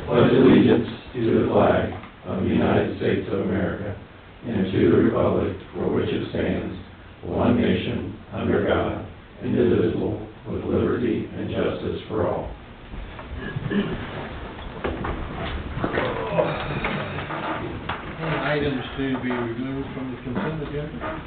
pledge allegiance to the flag of the United States of America and to the republic for which it stands, one nation, under God, indivisible, with liberty and justice for all. Items to be removed from the consent agenda.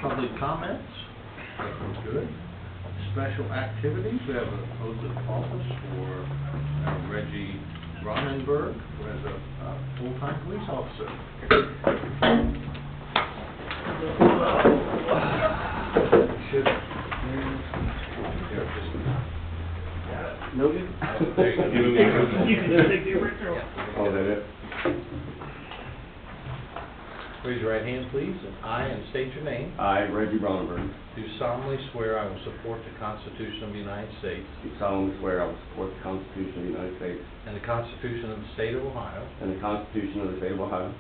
Public comments. That's good. Special activities. We have an oath of office for Reggie Ronenberg, who is a full-time police officer. Noted? There you go. You can just take the original. Oh, is that it? Raise your right hand, please, and I, and state your name. I, Reggie Ronenberg, Do solemnly swear I will support the Constitution of the United States do solemnly swear I will support the Constitution of the United States and the Constitution of the State of Ohio, and the Constitution of the State of Ohio,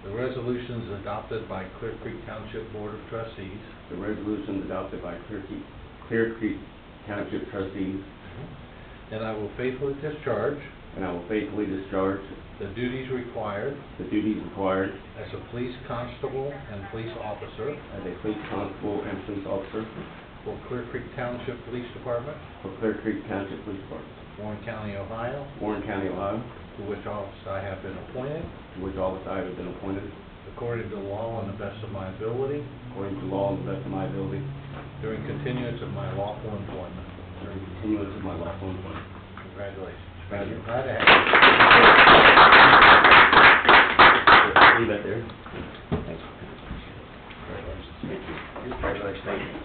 the resolutions adopted by Clear Creek Township Board of Trustees, the resolutions adopted by Clear Creek Township trustees, and I will faithfully discharge and I will faithfully discharge the duties required the duties required as a police constable and police officer as a police constable and police officer for Clear Creek Township Police Department, for Clear Creek Township Police Department, Warren County, Ohio, Warren County, Ohio, to which office I have been appointed to which office I have been appointed according to law and the best of my ability according to law and the best of my ability during continuance of my lawful employment. during the continuance of my lawful employment. Congratulations. Thank you. Glad to have you. Leave that there. Thanks. Congratulations. Thank you. Thank you very much. Thank you.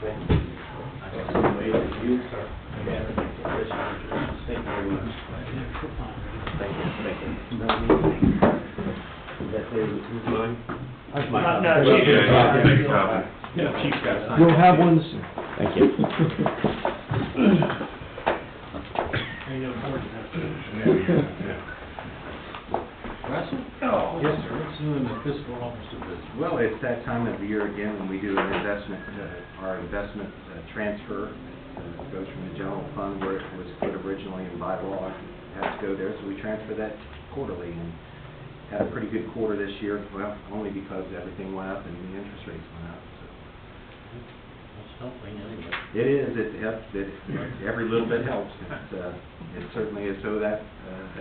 Thank you. Is that there? Who's mine? That's mine. No, Okay. Chief's Okay. Yeah, Chief's got to sign. You'll have ones. Thank you. Russell? Oh. Yes, sir. What's doing the fiscal officer business? Well, it's that time of the year again when we do an investment, our investment transfer. Goes from the general fund where it was put originally in by law, it has to go there, so we transfer that quarterly and had a pretty good quarter this year. Well, only because everything went up and the interest rates went up, so. That's something anyway. It is, every little bit helps. It certainly is, so that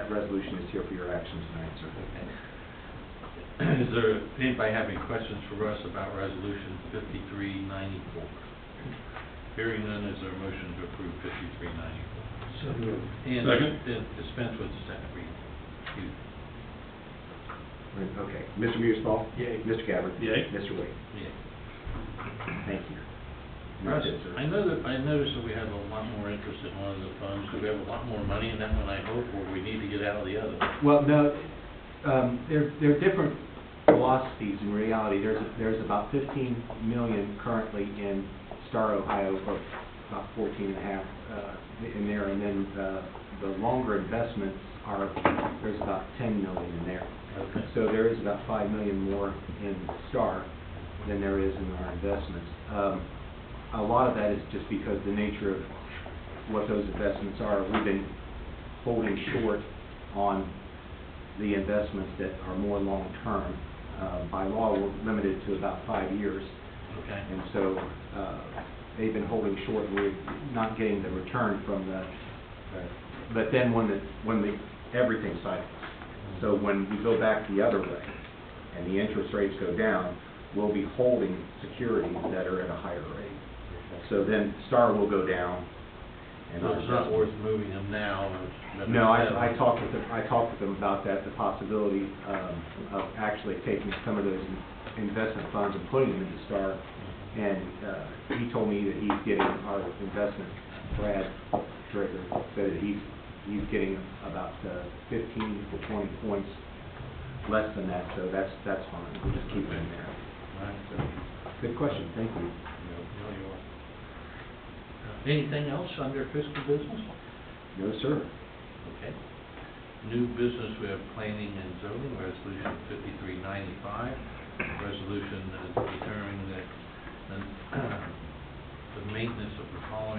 resolution is here for your action tonight, sir. Is there anybody have any questions for us about resolution 5394? Hearing none, is there a motion to approve 5394? So moved. And Second. dispense with the second reading. Okay, Mr. Mearsfall? Yay. Mr. Gabbard? Yay. Mr. Wade? Yeah. Thank you. Russ, That's it, sir. I noticed that we have a lot more interest in one of the funds. Do we have a lot more money in that one, I hope, or we need to get out of the other? Well, no, there are different philosophies in reality. There's about 15 million currently in Star, Ohio, or about 14 and a half in there, and then the longer investments there's about 10 million in there. Okay. So there is about 5 million more in Star than there is in our investments. A lot of that is just because the nature of what those investments are. We've been holding short on the investments that are more long-term. By law, we're limited to about 5 years. Okay. And so they've been holding short, and we're not getting the return from the. But then when everything cycles, so when we go back the other way, and the interest rates go down, we'll be holding securities that are at a higher rate. So then Star will go down. And So it's not worth moving them now? No, I talked with them about that, the possibility of actually taking some of those investment funds and putting them into Star. And he told me that he's getting our investment, Brad Drager, said that he's getting about 15 to 20 points less than that, so that's fine. We'll just keep it in there. Right. So, good question. Thank you. Anything else under fiscal business? No, sir. Okay. New business, we have planning and zoning, resolution 5395, resolution determining that the maintenance of the following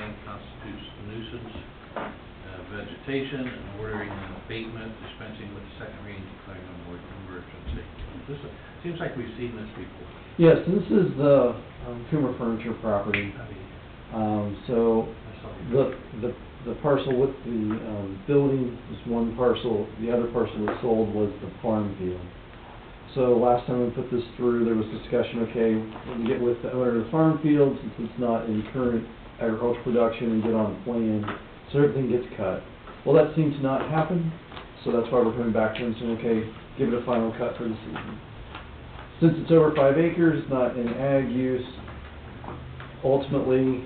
land constitutes a nuisance, vegetation, and ordering an abatement, dispensing with the second reading, declaring an emergency. Seems like we've seen this before. Yes, this is the Coomer Furniture property. So the parcel with the building was one parcel, the other parcel that sold was the farm field. So last time we put this through, there was discussion, okay, we can get with the owner of the farm field, since it's not in current agricultural production, and get on the plan, so everything gets cut. Well, that seemed to not happen, so that's why we're coming back to them saying, okay, give it a final cut for the season. Since it's over 5 acres, not in ag use, ultimately,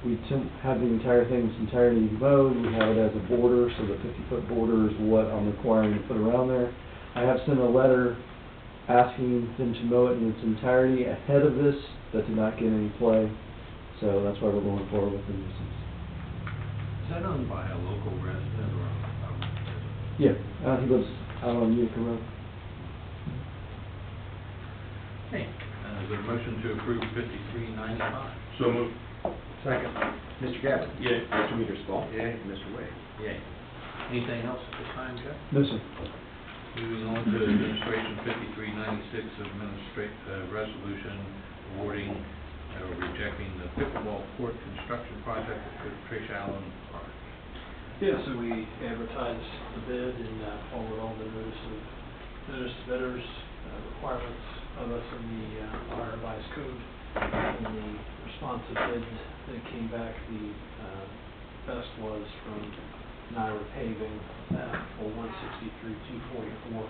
we have the entire thing, its entirety mowed. We have it as a border, so the 50-foot border is what I'm requiring to put around there. I have sent a letter asking them to mow it in its entirety ahead of this. That did not get any play, so that's why we're going forward with the nuisance. Is that owned by a local resident or a resident? Yeah, he lives out on Utica Road. Okay, is there a motion to approve 5395? So moved. Second. Mr. Gabbard? Yay. Mr. Mearsclaw? Yay. Mr. Wade? Yay. Anything else at this time, Jeff? No, sir. Moving on to Administration 5396, resolution awarding or rejecting the pickleball court construction project at Trish Allen Park. Yeah, so we advertised the bid and followed all the notice to bidders, requirements of us in the Ohio Revised Code. And the responsive bid that came back, the best was from Naira Paving for $163,244 for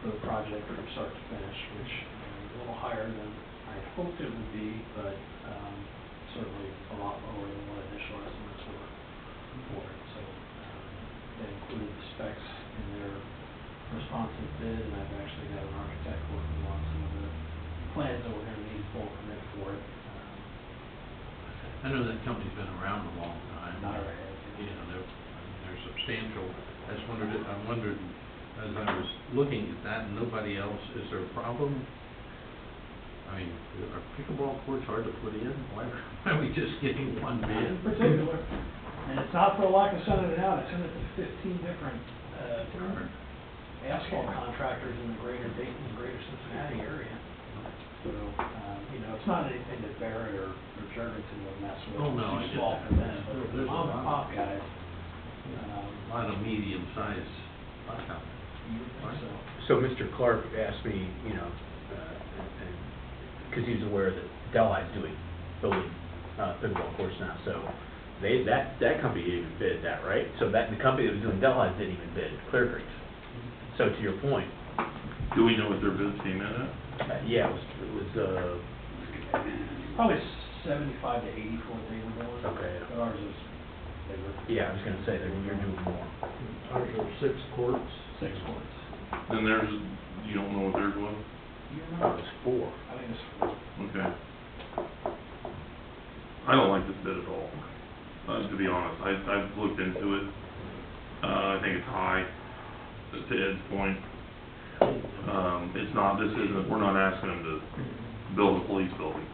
the project from start to finish, which is a little higher than I hoped it would be, but certainly a lot lower than what initial estimates were for it. So they included the specs in their responsive bid, and I've actually got an architect working on some of the plans that we're going to need full permit for it. I know that company's been around a long time. Naira has, You know, they're substantial. I wondered, as I was looking at that, and nobody else, is there a problem? I mean, are pickleball courts hard to put in? Why are we just getting one bid? In particular, and it's not for lack of sending it out. I sent it to 15 different asphalt contractors in the greater Dayton, greater Cincinnati area. So, it's not anything that Barrett or Jergensen would mess with. Oh, no, It's I too small get for that. them, but the There's a mom and lot. pop guys, A lot of medium-sized lot companies. you would think so. So Mr. Clark asked me, because he's aware that Delhi's building pickleball courts now, so that company didn't even bid that, right? So the company that was doing Delhi's didn't even bid Clear Creek's. So to your point, Do we know what their bids came in at? yeah, it was Probably 75 to 80 for what they were doing. Okay. But ours is bigger. yeah, I was gonna say that you're doing more. Ours are 6 courts. 6 courts. And theirs, you don't know what theirs was? You Oh, know, it's 4. I think it's 4. Okay. I don't like this bid at all, to be honest. I've looked into it. I think it's high, to Ed's point. We're not asking them to build a police building.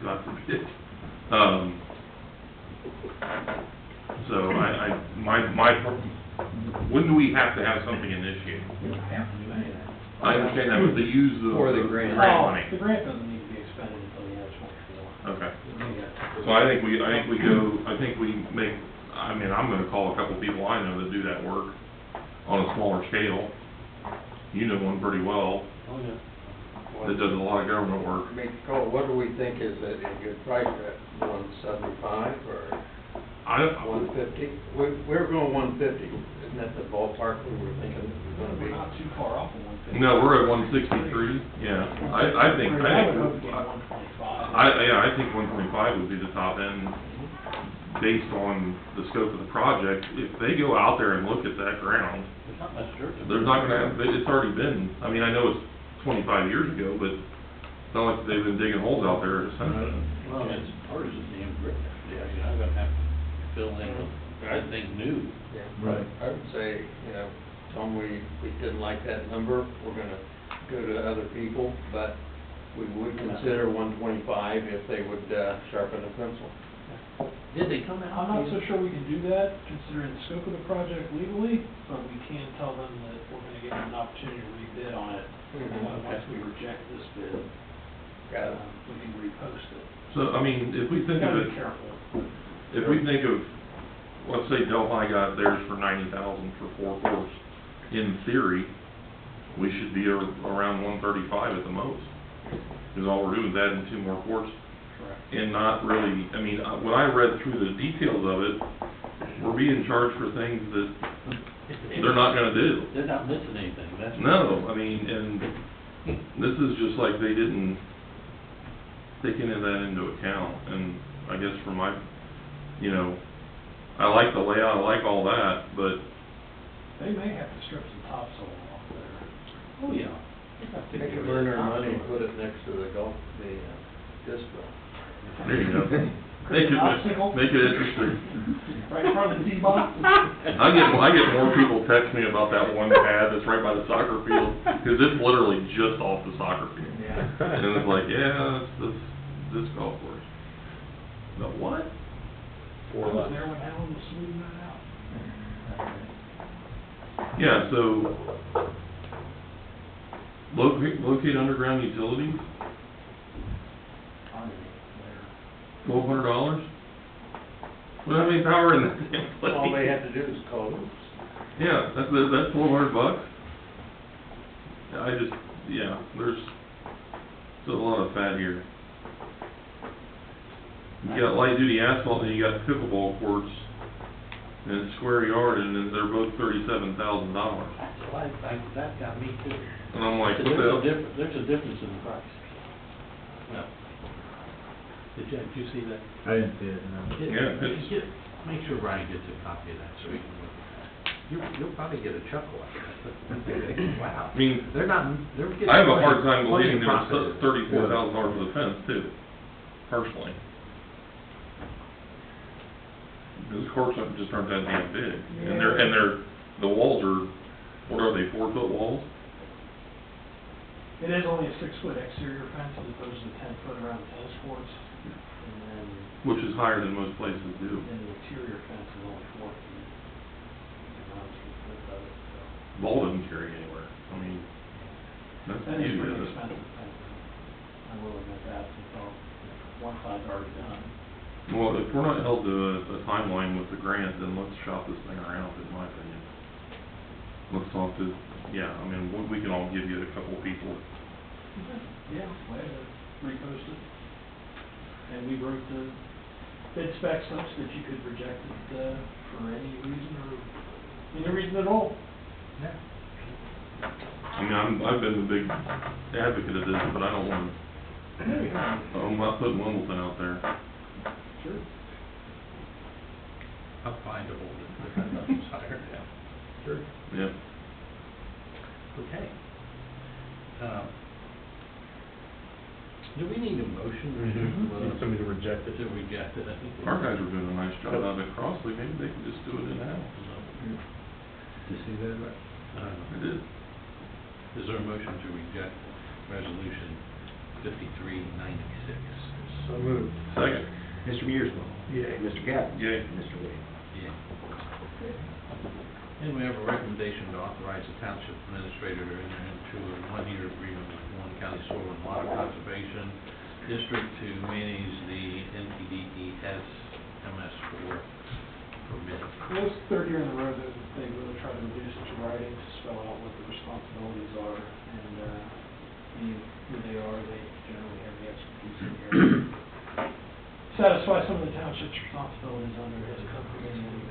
God forbid. So wouldn't we have to have something initiated? I understand that, but they use the grant money. The grant doesn't need to be expended until the end of 24. Okay. Yeah. So I think I'm gonna call a couple people I know that do that work on a smaller scale. You know one pretty well, that does a lot of government work. I mean, Cole, what do we think is a good price at 175 or 150? We're going 150. Isn't that the ballpark we were thinking it was going to We're be? not too far off of 150. No, we're at 163, yeah. I think, I would hope to get 125. I think 125 would be the top end, based on the scope of the project. If they go out there and look at that ground, There's not much dirt. there's not gonna have, it's already been, I mean, I know it's 25 years ago, but it's not like they've been digging holes out there since then. Well, it's ours is damn brick. Yeah, I'm gonna have to fill in everything new. Yeah. Right. I would say, Tom, we didn't like that number. We're going to go to other people, but we would consider 125 if they would sharpen the pencil. Did they come out? I'm not so sure we can do that, considering the scope of the project legally, but we can tell them that we're gonna give them an opportunity to rebid on it. Once we reject this bid, Got it. we can repost it. So, I mean, if we think of Gotta it, be careful. if we think of, let's say Delphi got theirs for 90,000 for 4 courts, in theory, we should be around 135 at the most. Because all we're doing is adding 2 more courts. Correct. And not really, I mean, when I read through the details of it, we're being charged for things that they're not gonna do. They're not missing anything, that's. No, I mean, and this is just like they didn't take any of that into account, and I guess for my, you know, I like the layout, I like all that, but They may have to strip some topsoil off there. Oh, yeah. They could earn their money and put it next to the golf, disc golf. there you go. Make it interesting. Right in front of the tee box. I get more people text me about that one pad that's right by the soccer field, because it's literally just off the soccer field. Yeah. And it's like, yeah, it's this golf course. But what? I was there when Alan was smoothing that out. Yeah, so locate underground utilities, $1,200. We don't have any power in that damn place. All they have to do is call them. Yeah, that's $1,200. There's still a lot of fat here. You got light duty asphalt and you got pickleball courts in a square yard, and then they're both $37,000. That's like, that got me too. And I'm like, So what the hell? there's a difference in the price. No. Did you see that? I didn't see it, no. Make sure Ryan gets a copy of that so we can look at that. You'll probably get a chuckle out of that. Wow. I mean, They're getting. I have a hard time plenty believing of there was profit. $34,000 for the fence too, personally. Those courts just aren't that damn big, and the walls are, what are they, 4-foot walls? It is only a 6-foot exterior fence as opposed to the 10-foot around the tennis courts. And then, Which is higher than most places do. and the interior fence is only 4 feet. And runs with the width of it, so. Ball doesn't carry anywhere. I mean, that's the That is beauty pretty of it. expensive fencing. I will admit that, since one side's already done. Well, if we're not held to a timeline with the grant, then let's shop this thing around, in my opinion. Let's talk to, I mean, we can all give you a couple of people. Yeah, way to repost it. And we wrote the bid specs such that you could reject it, for any reason or any reason at all. Yeah. I mean, I've been a big advocate of this, but I don't want I'm not putting Wimbledon out there. Sure. I'll find a hold if that doesn't higher, yeah. Sure. Yep. Okay. Do we need a motion to? Somebody to reject it. To reject it, I think. Our guys are doing a nice job out at Crossley, maybe they can just do it in-house. Did you see that? I did. Is there a motion to reject resolution 5396? So moved. Second. Mr. Mearsclaw? Yay. Mr. Gabbard? Yay. Mr. Williams? Yeah. And we have a recommendation to authorize the township administrator to enter into a one-year agreement with Warren County Soil and Water Conservation District to manage the NPDES MS4 permit. Well, it's third year in a row that they really try to reduce it to writing, to spell out what the responsibilities are, and, being who they are, they generally have the expertise in the area. Satisfy some of the township's responsibilities under his company, and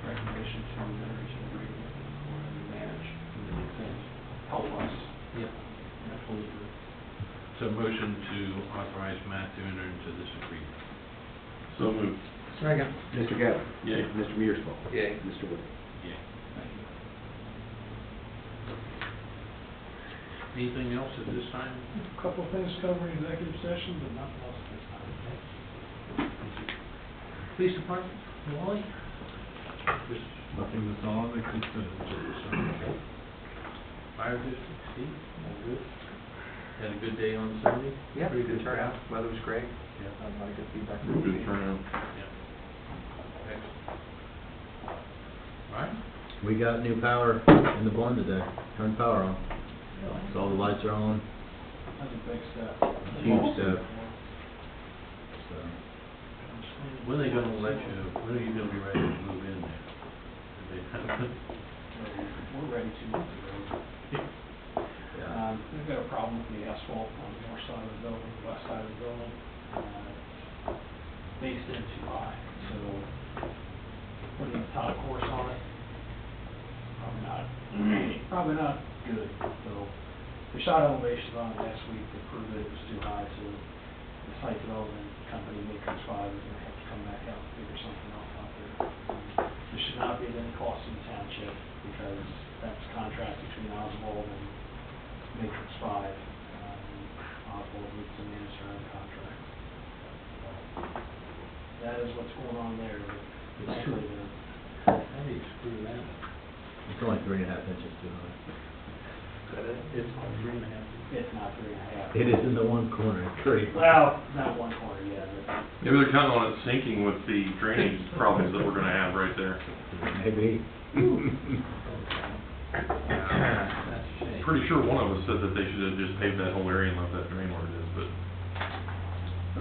recommendation to enter into an agreement for him to manage things, help us. Yeah. Absolutely. So motion to authorize Matt to enter into this agreement. So moved. Second. Mr. Gabbard? Yay. Mr. Mearsclaw? Yay. Mr. Williams? Yeah. Thank you. Anything else at this time? A couple of things covering executive session, but nothing else at this time. Police Department, Wally? Nothing that's on the consent agenda. Fire District, Steve? All good? Had a good day on Sunday? Yeah, pretty good turnout, weather was great. Yeah. A lot of good feedback. Real good turnout. Yeah. Excellent. Right? We got new power in the barn today, turned power on, so all the lights are on, That's a big step. huge step. So, When are they gonna let you, when are you gonna be ready to move in there? We're ready 2 months ago. yeah. We've got a problem with the asphalt on the north side of the building, the west side of the building. It's based in too high, so putting a top course on it, probably not good. So we shot elevations on it last week to prove that it was too high, so the site development company, Matrix 5, is gonna have to come back out and figure something else out there. There should not be at any cost to the township, because that's contract between Oswald and Matrix 5. Oswald needs to manage their own contract. That is what's going on there, but frankly, How do you screw that? It's only 3.5 inches too high. It's not 3.5. it's not 3.5. It is in the one corner, it's great. Well, not one corner, yeah, but Maybe they're counting on it sinking with the drainage problems that we're gonna have right there. Maybe. That's a shame. Pretty sure one of us said that they should have just paved that whole area and left that drain where it is, but,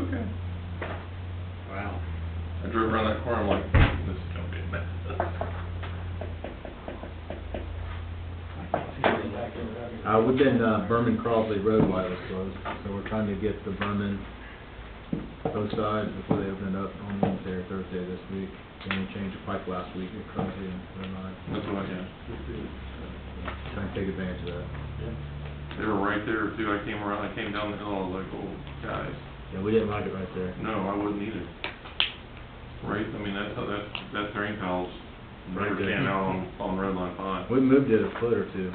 okay. Wow. I drove around that corner, I'm like, this is gonna be a mess. I can't see anything back there. We've been, Berman Crosley Road while it was closed, so we're trying to get the Berman both sides before they open it up on Wednesday or Thursday this week. Then we changed the pipe last week at Crosley and Vermont. That's what I got. Trying to take advantage of that. They were right there too, I came down the hill, I was like, oh, guys, Yeah, we didn't like it right there. no, I wouldn't either. Right, I mean, that's how, that drain tile's Right never there. came out on road line 5. We moved it a foot or two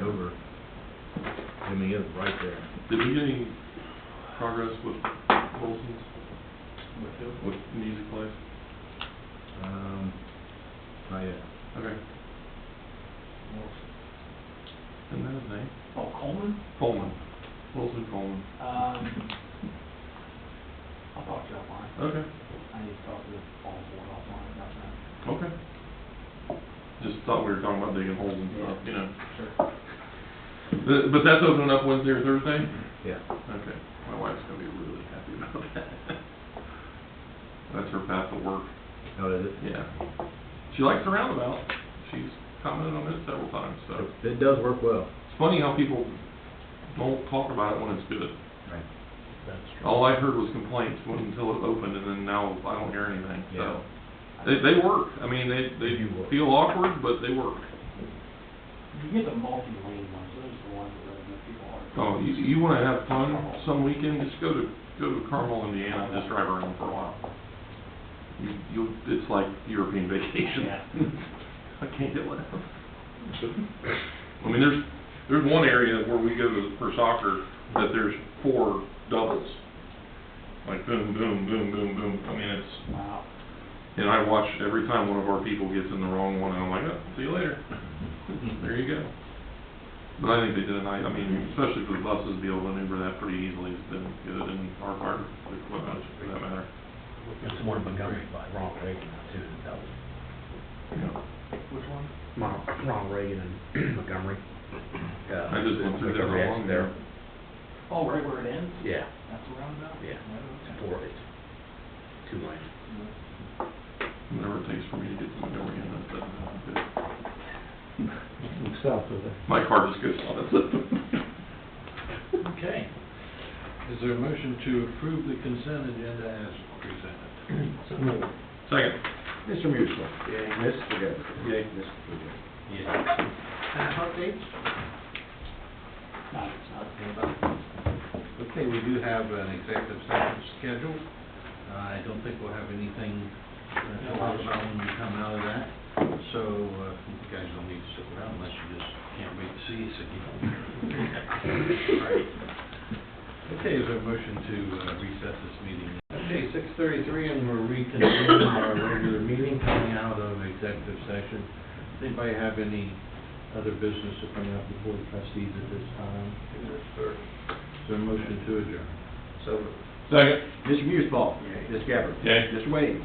over. I mean, it was right there. Did we get any progress with Wilson's? With Music Place? Not yet. Okay. Isn't that his name? Oh, Coleman? Coleman. Wilson Coleman. I'll talk to you offline. Okay. I need to talk to Paul Ford offline about that. Okay. Just thought we were talking about digging holes and stuff, you know. Sure. But that's opening up Wednesday or Thursday? Yeah. Okay. My wife's gonna be really happy about that. That's her path to work. Oh, is it? Yeah. She likes the roundabout. She's commented on it several times, so. It does work well. It's funny how people don't talk about it when it's good. Right. That's true. All I heard was complaints until it opened, and then now I don't hear anything, so. Yeah. They work. I mean, they do work. feel awkward, but they work. You get the multi-lane ones, those are the ones that really make people hard. Oh, you wanna have fun some weekend, just go to Carmel, Indiana, and just drive around for a while. It's like European vacation. Yeah. I can't get left. I mean, there's one area where we go for soccer that there's 4 doubles. Like boom, boom, boom, boom, boom. I mean, it's, Wow. and I watch every time one of our people gets in the wrong one, and I'm like, oh, see you later. There you go. But I think they did a nice, I mean, especially for the buses, to be able to maneuver that pretty easily has been good, and our fire equipment, for that matter. It's one in Montgomery by Ronald Reagan now too, that was. Which one? Ronald Reagan and Montgomery. I just went through that Montgomery along exit there. Oh, right where it ends? Yeah, That's a roundabout? yeah, Right, it's 4, it's 2 lanes. Whatever it takes for me to get to Montgomery, and that's good. South of there. My car just goes on it. Okay. Is there a motion to approve the consent agenda as presented? Second. Mr. Musil. Yay. Mr. Rivers. Yay. Mr. Fuller. Yeah. Updates? No, it's not. Okay, we do have an executive session scheduled. I don't think we'll have anything to talk about when we come out of that. So, you guys don't need to stick around unless you just can't wait to see us again. Right. Okay, is there a motion to recess this meeting? Okay, 6:33, and we're reconvening our regular meeting coming out of executive session. Anybody have any other business to bring up before the trustees at this time? Yes, sir. there a motion to adjourn? So Second. Mr. Mearsclaw? Ms. Gabbard? Yay. Mr. Wade?